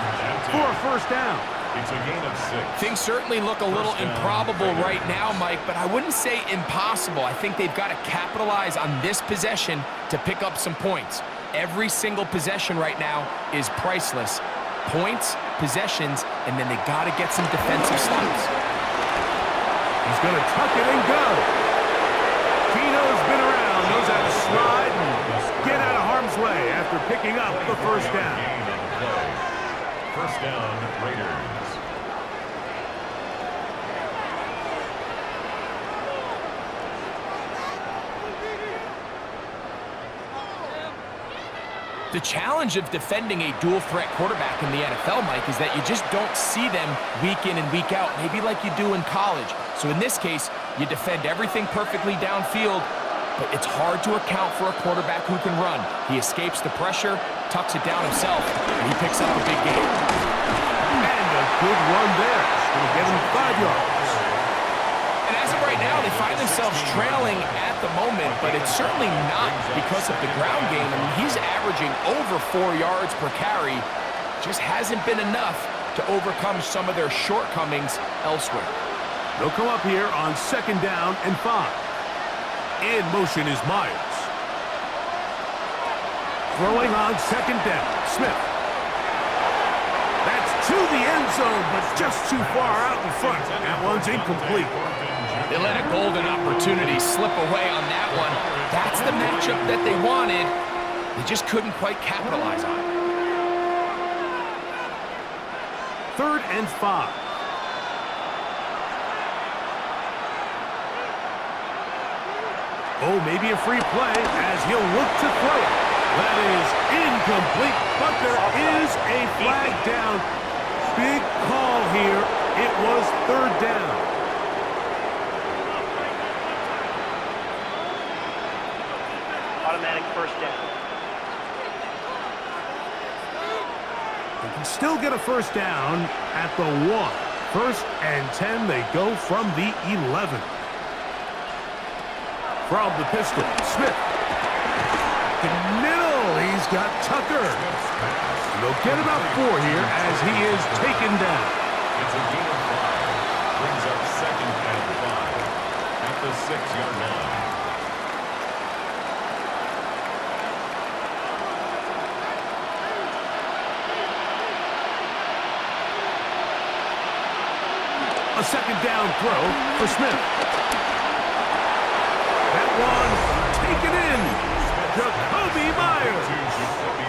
for a 1st down. It's a gain of 6. Things certainly look a little improbable right now, Mike, but I wouldn't say impossible. I think they've got to capitalize on this possession to pick up some points. Every single possession right now is priceless. Points, possessions, and then they got to get some defensive stops. He's going to tuck it and go. Keno's been around, knows how to slide and get out of harm's way after picking up the 1st down. 1st down, Raiders. The challenge of defending a dual-threat quarterback in the NFL, Mike, is that you just don't see them week in and week out, maybe like you do in college. So in this case, you defend everything perfectly downfield, but it's hard to account for a quarterback who can run. He escapes the pressure, tucks it down himself, and he picks up a big gain. And a good run there. It's going to get him 5 yards. And as of right now, they find themselves trailing at the moment, but it's certainly not because of the ground game. I mean, he's averaging over 4 yards per carry. Just hasn't been enough to overcome some of their shortcomings elsewhere. They'll come up here on 2nd down and 5. In motion is Myers. Throwing on 2nd down, Smith. That's to the end zone, but just too far out in front. That one's incomplete. They let a golden opportunity slip away on that one. That's the matchup that they wanted. They just couldn't quite capitalize on it. 3rd and 5. Oh, maybe a free play as he'll look to throw it. That is incomplete, but there is a flag down. Big call here. It was 3rd down. Automatic 1st down. They can still get a 1st down at the 1. 1st and 10, they go from the 11. From the pistol, Smith. The middle, he's got Tucker. And they'll get about 4 here as he is taken down. It's a gain of 5. Brings up 2nd and 5 at the 6-yard line. A 2nd down throw for Smith. That one taken in. Jacoby Myers.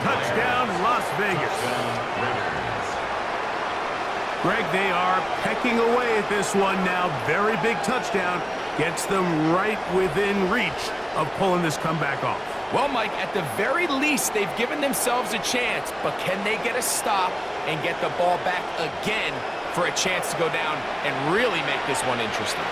Touchdown, Las Vegas. Greg, they are pecking away at this one now. Very big touchdown. Gets them right within reach of pulling this comeback off. Well, Mike, at the very least, they've given themselves a chance, but can they get a stop and get the ball back again for a chance to go down and really make this one interesting?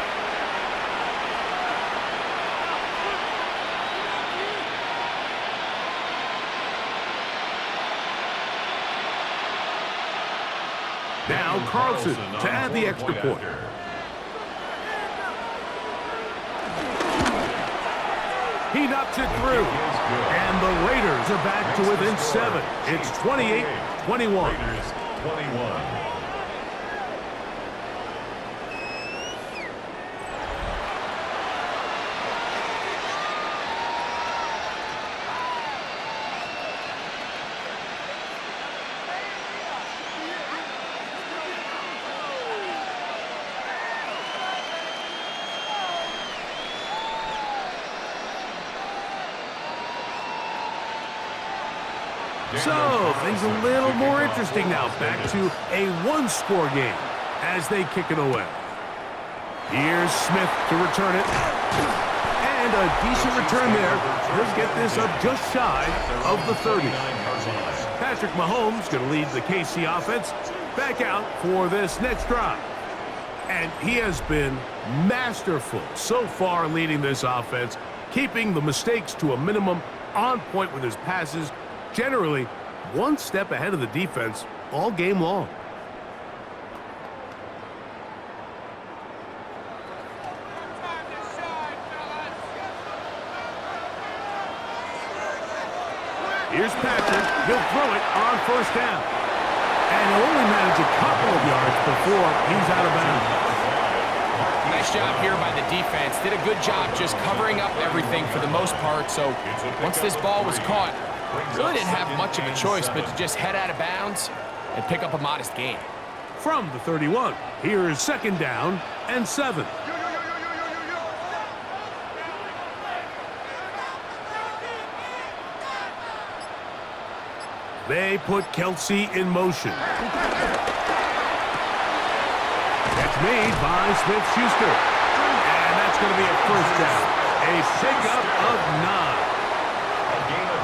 Now Carlson to add the extra point. He knocks it through. And the Raiders are back to within 7. It's 28-21. Raiders 21. So, things a little more interesting now. Back to a one-score game as they kick it away. Here's Smith to return it. And a decent return there. He'll get this up just shy of the 30. Patrick Mahomes going to lead the KC offense back out for this next drive. And he has been masterful so far leading this offense, keeping the mistakes to a minimum, on point with his passes, generally one step ahead of the defense all game long. Here's Patrick. He'll throw it on 1st down. And he'll only manage a couple of yards before he's out of bounds. Nice job here by the defense. Did a good job just covering up everything for the most part. So once this ball was caught, really didn't have much of a choice but to just head out of bounds and pick up a modest gain. From the 31, here's 2nd down and 7. They put Kelsey in motion. That's made by Smith-Schuster. And that's going to be a 1st down. A pickup of 9.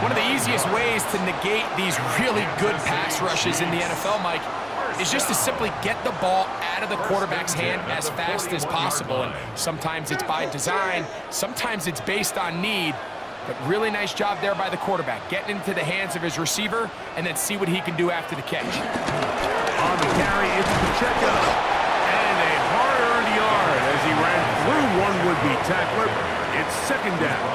One of the easiest ways to negate these really good pass rushes in the NFL, Mike, is just to simply get the ball out of the quarterback's hand as fast as possible. And sometimes it's by design, sometimes it's based on need. But really nice job there by the quarterback, getting into the hands of his receiver and then see what he can do after the catch. On the carry, it's Pacheco. And a hard-earned yard as he ran through one would-be tackler. It's second down.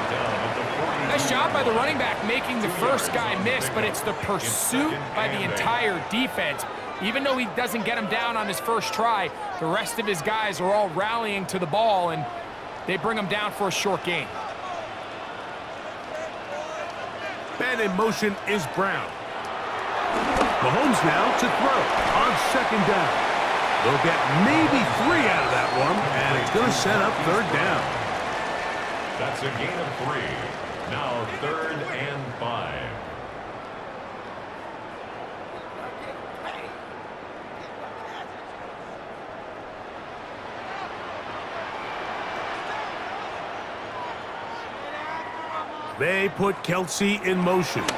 Nice job by the running back making the first guy miss, but it's the pursuit by the entire defense. Even though he doesn't get him down on his first try, the rest of his guys are all rallying to the ball, and they bring him down for a short gain. Man in motion is Brown. Mahomes now to throw on second down. They'll get maybe 3 out of that one, and it's going to set up third down. That's a gain of 3. Now 3rd and 5. They put Kelsey in motion. He'll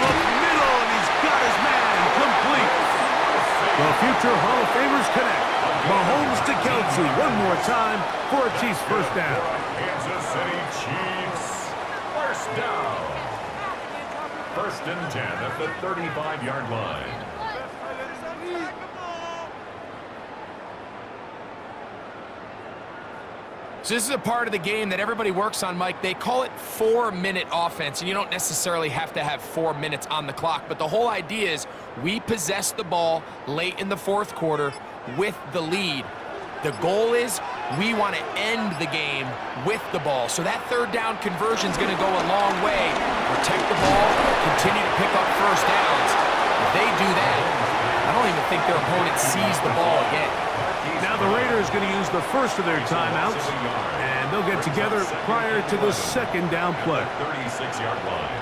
look middle, and he's got his man complete. The future Hall of Famers connect. Mahomes to Kelsey one more time for a Chiefs first down. Kansas City Chiefs. First down. 1st and 10 at the 35-yard line. So this is a part of the game that everybody works on, Mike. They call it 4-minute offense, and you don't necessarily have to have 4 minutes on the clock. But the whole idea is we possess the ball late in the 4th quarter with the lead. The goal is we want to end the game with the ball. So that 3rd down conversion is going to go a long way. Protect the ball, continue to pick up first downs. If they do that, I don't even think their opponent sees the ball again. Now the Raiders going to use the first of their timeouts, and they'll get together prior to the second down play. 36-yard line.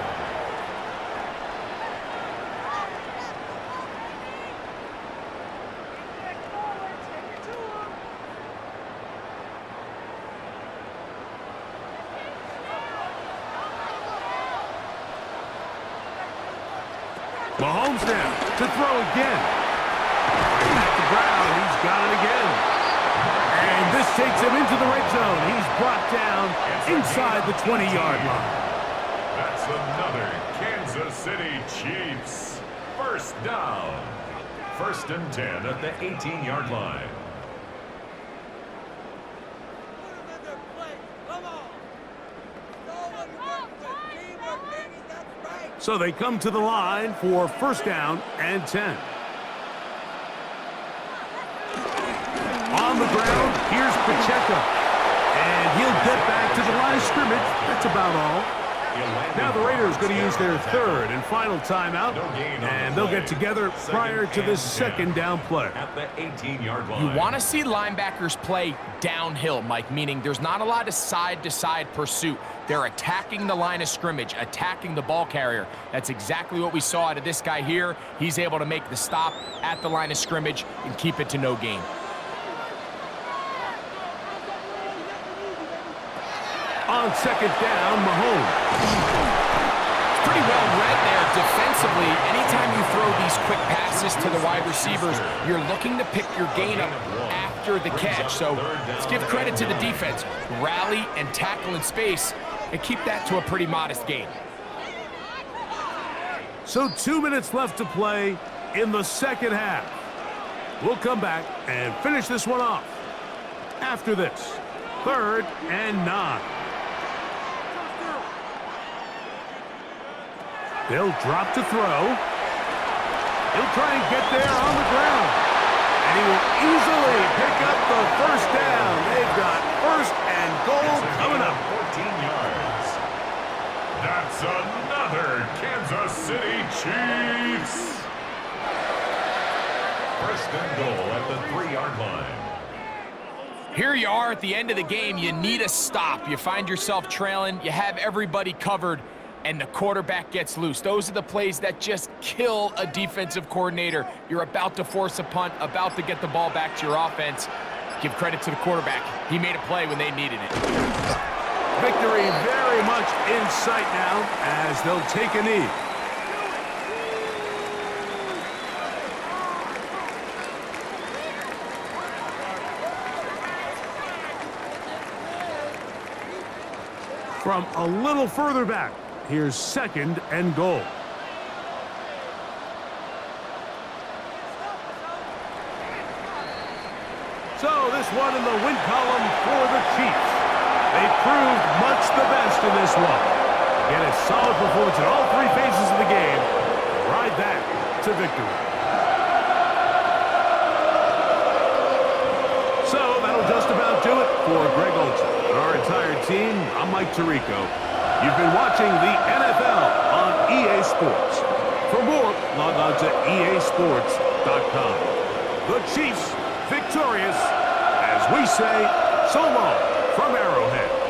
Mahomes now to throw again. Back to Brown. He's got it again. And this takes him into the red zone. He's brought down inside the 20-yard line. That's another Kansas City Chiefs. First down. 1st and 10 at the 18-yard line. So they come to the line for first down and 10. On the ground, here's Pacheco. And he'll get back to the line of scrimmage. That's about all. Now the Raiders going to use their 3rd and final timeout, and they'll get together prior to the second down play. At the 18-yard line. You want to see linebackers play downhill, Mike, meaning there's not a lot of side-to-side pursuit. They're attacking the line of scrimmage, attacking the ball carrier. That's exactly what we saw out of this guy here. He's able to make the stop at the line of scrimmage and keep it to no gain. On second down, Mahomes. It's pretty well read there defensively. Anytime you throw these quick passes to the wide receivers, you're looking to pick your gain up after the catch. So let's give credit to the defense. Rally and tackle in space and keep that to a pretty modest gain. So 2 minutes left to play in the second half. We'll come back and finish this one off after this. 3rd and 9. They'll drop to throw. He'll try and get there on the ground. And he will easily pick up the first down. They've got 1st and goal coming up. 14 yards. That's another Kansas City Chiefs. 1st and goal at the 3-yard line. Here you are at the end of the game. You need a stop. You find yourself trailing. You have everybody covered, and the quarterback gets loose. Those are the plays that just kill a defensive coordinator. You're about to force a punt, about to get the ball back to your offense. Give credit to the quarterback. He made a play when they needed it. Victory very much in sight now as they'll take a knee. From a little further back, here's 2nd and goal. So this one in the win column for the Chiefs. They proved much the best in this one. Again, a solid performance in all 3 phases of the game. Ride that to victory. So that'll just about do it for Greg Olsen and our entire team. I'm Mike Tirico. You've been watching the NFL on EA Sports. For more, log on to easports.com. The Chiefs victorious, as we say, so long from Arrowhead.